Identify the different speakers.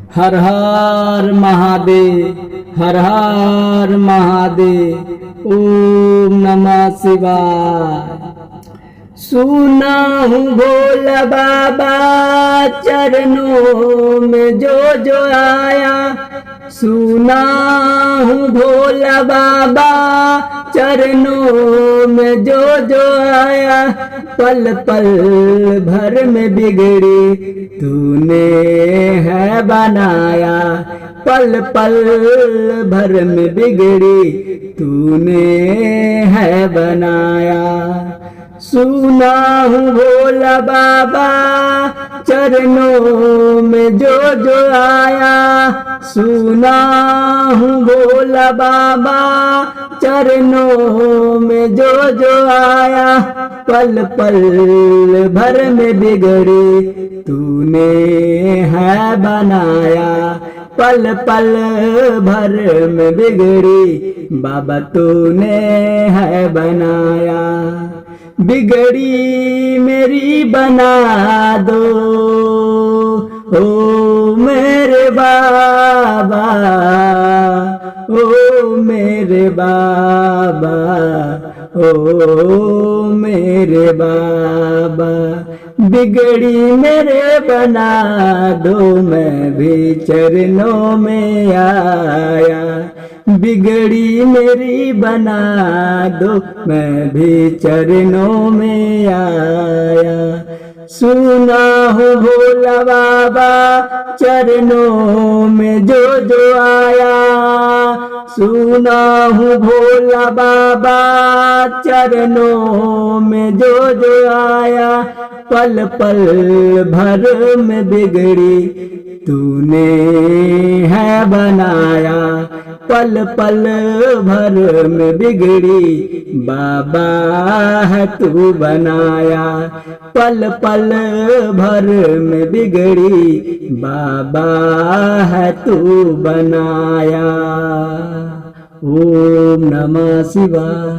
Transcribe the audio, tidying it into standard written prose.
Speaker 1: हर हर महादेव, हर हर महादेव। ओम नमः शिवाय। सुना हूँ भोला बाबा चरणों में जो जो आया, सुना हूँ भोला बाबा चरणों में जो जो आया। पल पल भर में बिगड़ी तूने है बनाया, पल पल भर में बिगड़ी तूने है बनाया। सुना हूँ भोला बाबा चरणों में जो जो आया, सुना हूँ भोला बाबा चरणों में जो जो आया। पल पल भर में बिगड़ी तूने है बनाया, पल पल भर में बिगड़ी बाबा तूने है बनाया। बिगड़ी मेरी बना दो ओ मेरे बाबा, ओ मेरे बाबा, ओ मेरे बाबा। बिगड़ी मेरे बना दो, मैं भी चरणों में आया। बिगड़ी मेरी बना दो, मैं भी चरणों में आया। सुना हूँ भोला बाबा चरणों में जो जो आया, सुना हूँ भोला बाबा चरणों में जो जो आया। पल पल भर में बिगड़ी तूने है बनाया, पल पल भर में बिगड़ी बाबा है तू बनाया। पल पल भर में बिगड़ी बाबा है तू बनाया। ओम नमः शिवाय।